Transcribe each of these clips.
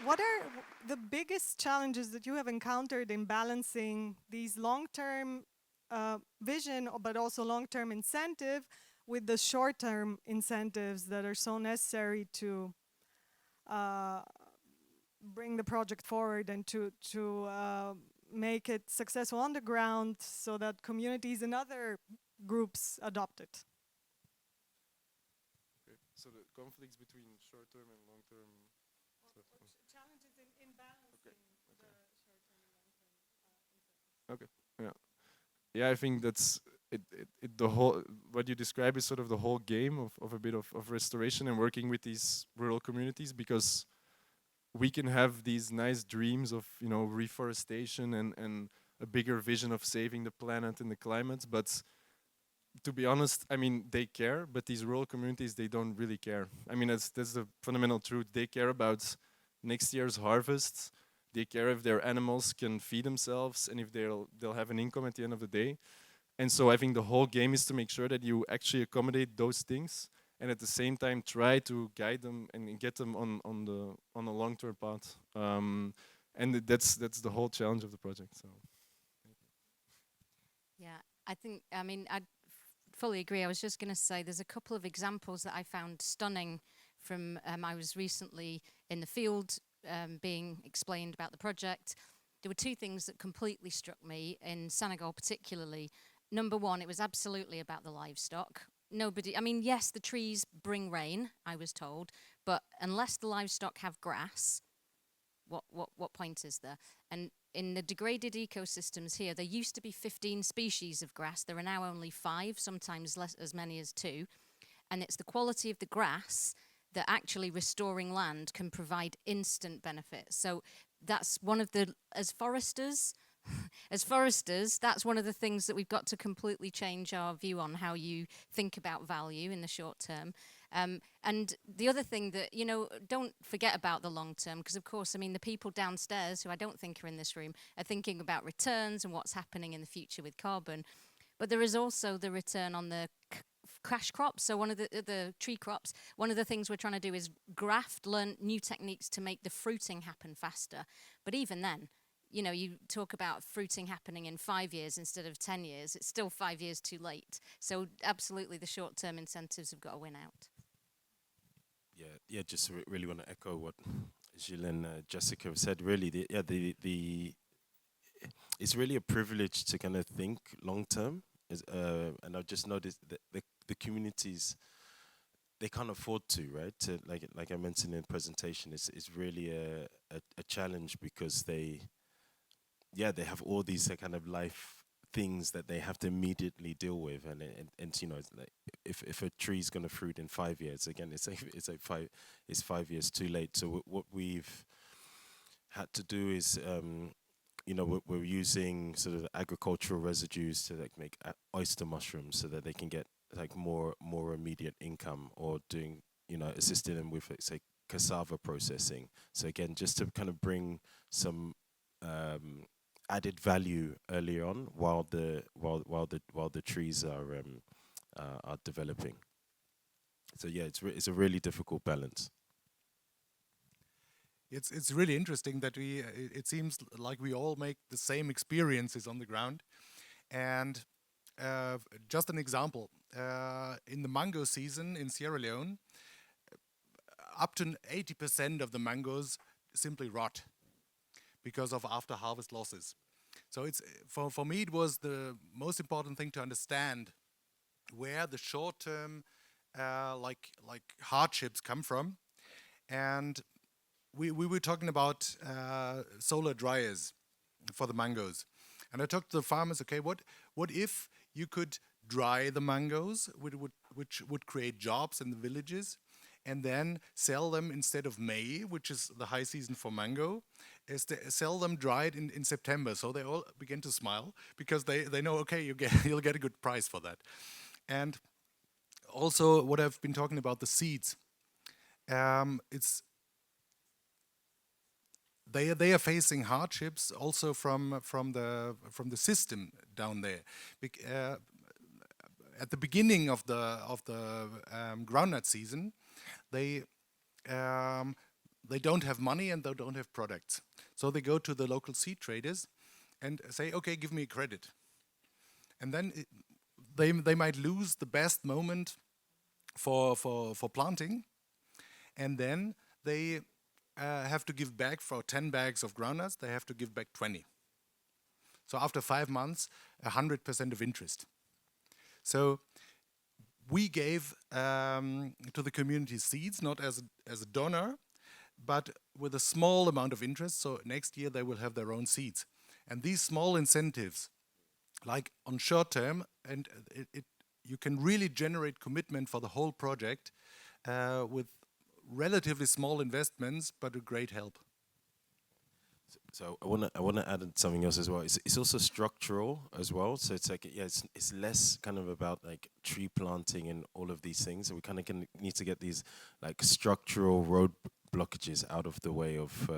what are the biggest challenges that you have encountered in balancing these long-term vision, but also long-term incentive with the short-term incentives that are so necessary to uh, bring the project forward and to make it successful on the ground so that communities and other groups adopt it? Okay. So the conflicts between short term and long term. Challenges in Okay. balancing the Okay. short-term and long-term incentives. Okay. Yeah. Yeah, I think that's it. The whole what you describe is sort of the whole game of a bit of restoration and working with these rural communities, because we can have these nice dreams of, you know, reforestation and a bigger vision of saving the planet and the climate, but to be honest, I mean, they care, but these rural communities, they don't really care. I mean, that's the fundamental truth. They care about next year's harvest. They care if their animals can feed themselves and if they'll have an income at the end of the day. And so I think the whole game is to make sure that you actually accommodate those things and at the same time try to guide them and get them on the long-term path. And that's the whole challenge of the project. So. Yeah, I think, I mean, I fully agree. I was just going to say there's a couple of examples that I found stunning from, I was recently in the field being explained about the project. There were two things that completely struck me in Senegal, particularly. Number one, it was absolutely about the livestock. Nobody, I mean, yes, the trees bring rain, I was told, but unless the livestock have grass, what point is there? And in the degraded ecosystems here, there used to be 15 species of grass. There are now only 5, sometimes less, as many as 2. And it's the quality of the grass that actually restoring land can provide instant benefits. So that's one of the, as foresters, that's one of the things that we've got to completely change our view on how you think about value in the short term. And the other thing that, you know, don't forget about the long term, because of course, I mean, the people downstairs who I don't think are in this room are thinking about returns and what's happening in the future with carbon. But there is also the return on the cash crops. So one of the tree crops, one of the things we're trying to do is graft, learn new techniques to make the fruiting happen faster. But even then, you know, you talk about fruiting happening in 5 years instead of 10 years, it's still 5 years too late. So absolutely the short-term incentives have got to win out. Yeah. Just really want to echo what Gilles and Jessica have said. Really, the it's really a privilege to kind of think long term. And I've just noticed that the communities, they can't afford to, right? To, like I mentioned in the presentation, it's really a challenge because they have all these kind of life things that they have to immediately deal with, and you know, it's like if a tree's going to fruit in 5 years, again, it's 5 years too late. So what we've had to do is, you know, we're using sort of agricultural residues to like make oyster mushrooms so that they can get like more immediate income, or doing, you know, assisting them with, say, cassava processing. So again, just to kind of bring some added value early on while the trees are developing. So yeah, it's a really difficult balance. It's really interesting that it seems like we all make the same experiences on the ground. And just an example, in the mango season in Sierra Leone, up to 80% of the mangoes simply rot because of after harvest losses. So it's for me it was the most important thing to understand where the short term like hardships come from. And we were talking about solar dryers for the mangoes. And I talked to the farmers, okay, what if you could dry the mangoes, which would create jobs in the villages, and then sell them instead of May, which is the high season for mango, is to sell them dried in September. So they all begin to smile because they know, okay, you'll get a good price for that. And also what I've been talking about, the seeds. It's they are facing hardships also from the system down there. At the beginning of the groundnut season, they um, they don't have money and they don't have products. So they go to the local seed traders and say, okay, give me a credit. And then they might lose the best moment for planting, and then they have to give back for 10 bags of groundnuts, they have to give back 20. So after 5 months, 100% of interest. So we gave to the community seeds, not as a donor, but with a small amount of interest. So next year they will have their own seeds. And these small incentives, like on short term, and you can really generate commitment for the whole project with relatively small investments, but a great help. So I wanna add something else as well. It's also structural as well. So it's like it's less kind of about like tree planting and all of these things. So we kind of need to get these like structural road blockages out of the way of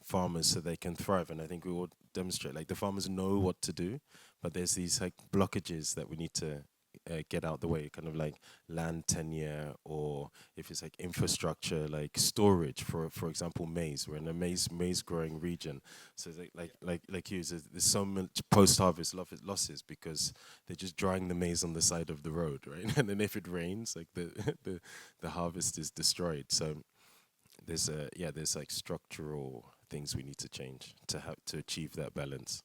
farmers so they can thrive. And I think we will demonstrate like the farmers know what to do, but there's these like blockages that we need to get out the way, kind of like land tenure, or if it's like infrastructure, like storage. For example, maize. We're in a maize growing region, so like you, there's so much post-harvest losses because they're just drying the maize on the side of the road, right? And then if it rains, like the harvest is destroyed. So there's like structural things we need to change to achieve that balance.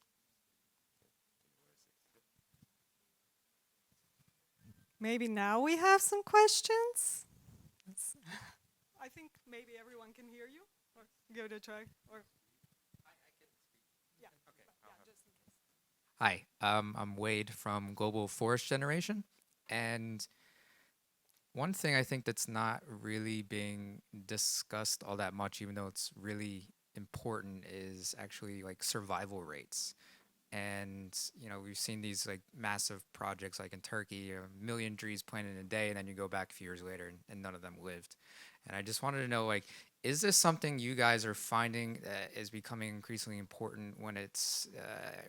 Maybe now we have some questions. I think maybe everyone can hear you. Or give it a try. Or yeah. Just in case. Hi, I'm Wade from Global Forest Generation, and one thing I think that's not really being discussed all that much, even though it's really important, is actually like survival rates. And we've seen these like massive projects like in Turkey, 1 million trees planted in a day, and then you go back a few years later and none of them lived. And I just wanted to know, like, is this something you guys are finding is becoming increasingly important when it's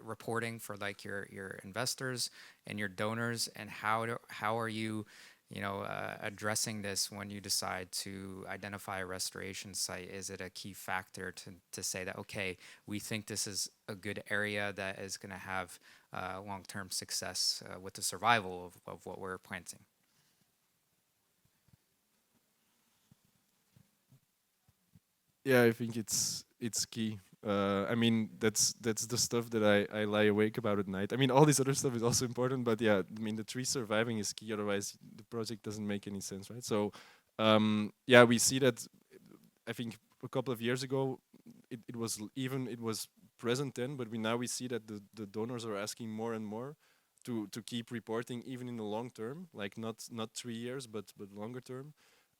reporting for like your investors and your donors, and how are you addressing this when you decide to identify a restoration site? Is it a key factor to say that, okay, we think this is a good area that is going to have long-term success with the survival of what we're planting? Yeah, I think it's key. I mean, that's the stuff that I lie awake about at night. I mean, all this other stuff is also important, but yeah, I mean, the tree surviving is key. Otherwise, the project doesn't make any sense, right? So, yeah, we see that. I think a couple of years ago, it was present then, but we see that the donors are asking more and more to keep reporting even in the long term, like not 3 years, but longer term.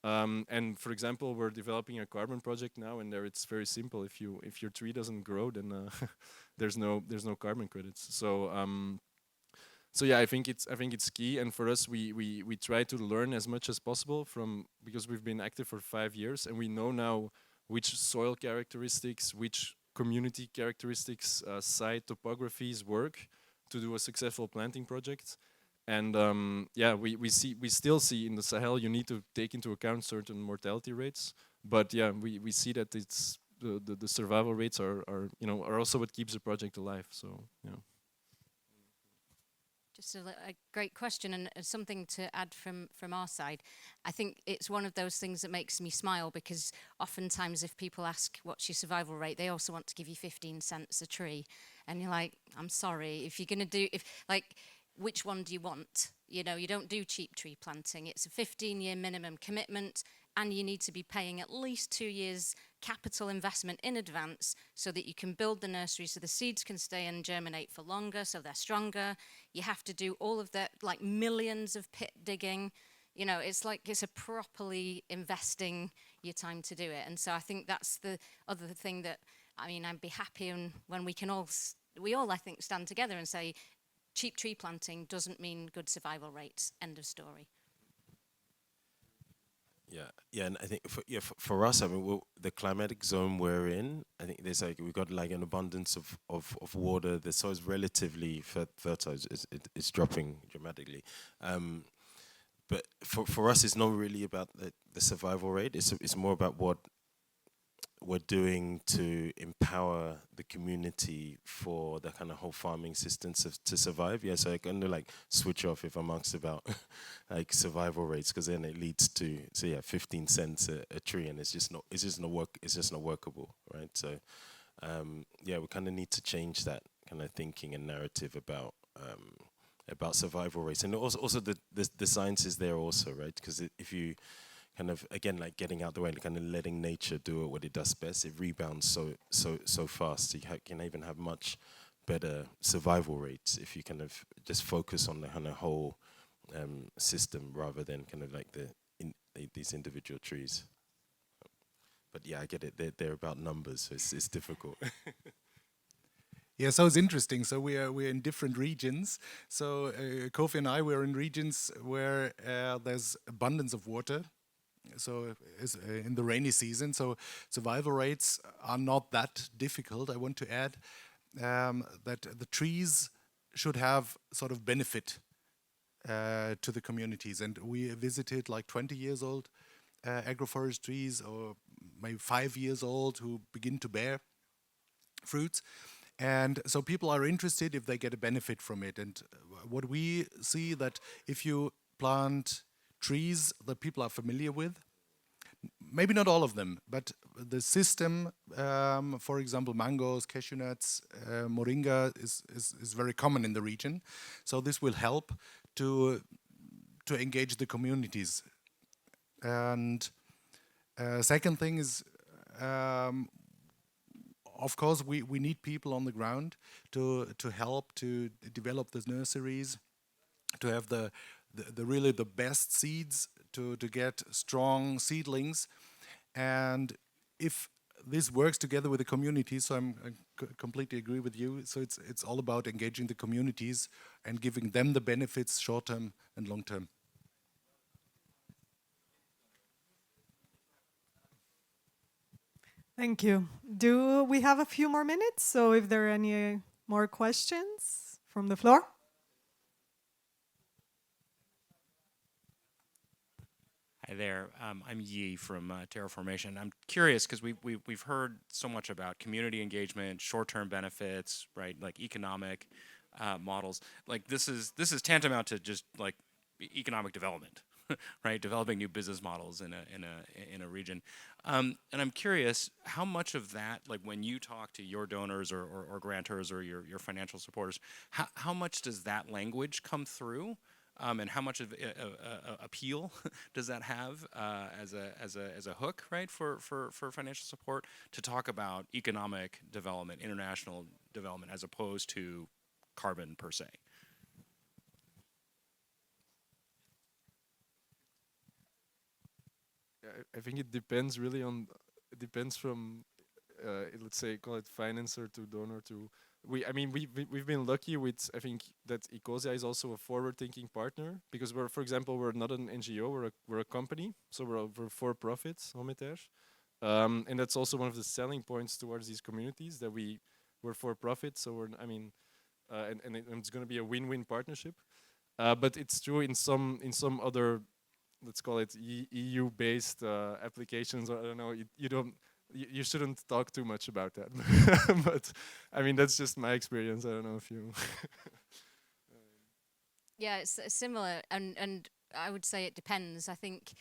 And for example, we're developing a carbon project now, and there it's very simple. If your tree doesn't grow, then there's no carbon credits. So yeah, I think it's key. And for us, we try to learn as much as possible because we've been active for 5 years, and we know now which soil characteristics, which community characteristics, site topographies work to do a successful planting project. And yeah, we still see in the Sahel you need to take into account certain mortality rates, but yeah, we see that it's the survival rates are also what keeps the project alive. So yeah. Just a great question, and something to add from our side. I think it's one of those things that makes me smile, because oftentimes if people ask what's your survival rate, they also want to give you 15 cents a tree, and you're like, I'm sorry, if you're going to do which one do you want? You don't do cheap tree planting. It's a 15-year minimum commitment, and you need to be paying at least 2 years capital investment in advance so that you can build the nursery so the seeds can stay and germinate for longer, so they're stronger. You have to do all of that, like millions of pit digging. It's a properly investing your time to do it. And so I think that's the other thing that, I'd be happy when we all, I think, stand together and say, cheap tree planting doesn't mean good survival rates. End of story. Yeah, and I think for us, the climatic zone we're in, I think we've got like an abundance of water. The soil is relatively fertile. It's dropping dramatically, but for us, it's not really about the survival rate. It's more about we're doing to empower the community for the kind of whole farming system to survive. Yeah, so I kind of like switch off if I'm asked about like survival rates, because then it leads to 15 cents a tree, and it's just not workable, right? So yeah, we kind of need to change that kind of thinking and narrative about survival rates, and also the science is there also, right? Because if you kind of, again, like getting out the way, kind of letting nature do what it does best, it rebounds so fast. You can even have much better survival rates if you kind of just focus on the kind of whole system rather than kind of like these individual trees. But yeah, I get it. They're about numbers, so it's difficult. Yeah, so it's interesting. So we're in different regions. So Kofi and I, we're in regions where there's abundance of water. So in the rainy season, so survival rates are not that difficult. I want to add that the trees should have sort of benefit to the communities, and we visited like 20 years old agroforest trees, or maybe 5 years old, who begin to bear fruits. And so people are interested if they get a benefit from it. And what we see, that if you plant trees that people are familiar with, maybe not all of them, but the system, for example, mangoes, cashew nuts, moringa is very common in the region. So this will help to engage the communities. And second thing is, of course, we need people on the ground to help to develop these nurseries, to have the really the best seeds, to get strong seedlings. And if this works together with the community, so I completely agree with you. So it's all about engaging the communities and giving them the benefits, short term and long term. Thank you. Do we have a few more minutes? So if there are any more questions from the floor? Hi there. I'm Yi from Terraformation. I'm curious because we've heard so much about community engagement, short-term benefits, right? Like economic models. Like this is tantamount to just like economic development, right? Developing new business models in a region. And I'm curious how much of that, like when you talk to your donors or grantors or your financial supporters, how much does that language come through? And how much of appeal does that have as a hook, right, for financial support to talk about economic development, international development, as opposed to carbon per se? I think it depends really on. It depends from, let's say, call it financer to donor to. We've been lucky with, I think, that Ecosia is also a forward-thinking partner, because for example, we're not an NGO, we're a company, so we're for profit, Hommes. And that's also one of the selling points towards these communities, that we're for profit. So and it's going to be a win-win partnership. But it's true in some other, let's call it EU-based applications. Or I don't know. You shouldn't talk too much about that. But I mean, that's just my experience. I don't know if you. Yeah, it's similar, and I would say it depends. I think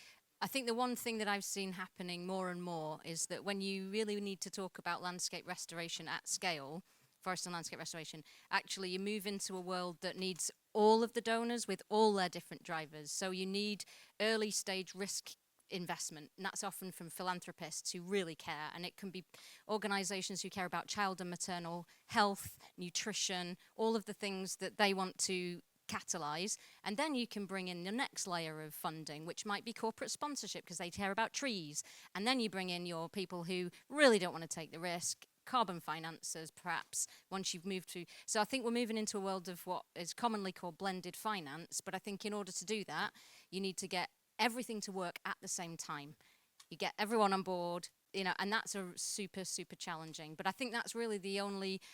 the one thing that I've seen happening more and more is that when you really need to talk about landscape restoration at scale, forest and landscape restoration, actually you move into a world that needs all of the donors with all their different drivers. So you need early stage risk investment, and that's often from philanthropists who really care, and it can be organizations who care about child and maternal health, nutrition, all of the things that they want to catalyze. And then you can bring in the next layer of funding, which might be corporate sponsorship because they care about trees. And then you bring in your people who really don't want to take the risk, carbon financiers perhaps, once you've moved to. So I think we're moving into a world of what is commonly called blended finance. But I think in order to do that, you need to get everything to work at the same time. You get everyone on board, and that's a super, super challenging. But I think that's really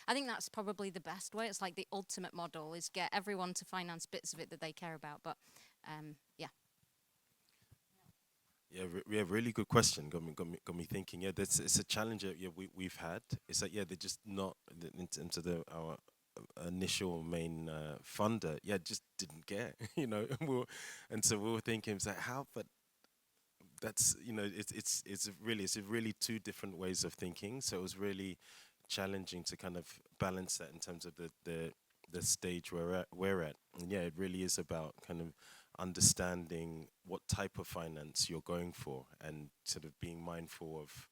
I think that's probably the best way. It's like the ultimate model is get everyone to finance bits of it that they care about. But yeah. Yeah, really good question. Got me thinking. Yeah, that's it's a challenge that we've had. It's that they're just not in terms of our initial main funder. Yeah, just didn't get. And so we were thinking, it's like how, but that's it's really two different ways of thinking. So it was really challenging to kind of balance that in terms of the stage we're at. And yeah, it really is about kind of understanding what type of finance you're going for and sort of being mindful of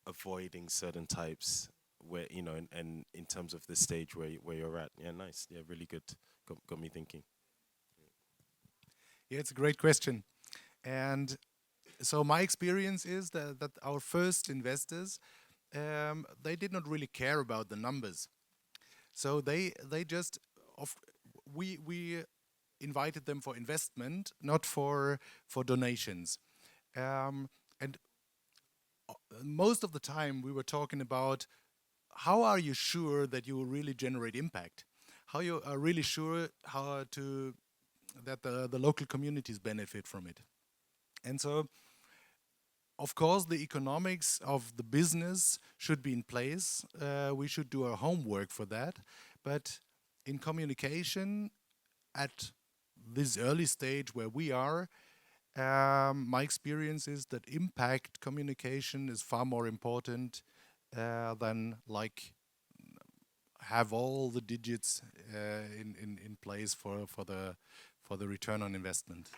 avoiding certain types where and in terms of the stage where you're at. Yeah, nice. Yeah, really good. Got me thinking. Yeah, it's a great question. And so my experience is that our first investors, they did not really care about the numbers. So they just of we invited them for investment, not for donations. And most of the time we were talking about how are you sure that you will really generate impact? How you are really sure how to that the local communities benefit from it? And so, of course, the economics of the business should be in place. We should do our homework for that. But in communication, at this early stage where we are, my experience is that impact communication is far more important than like have all the digits in place for the return on investment.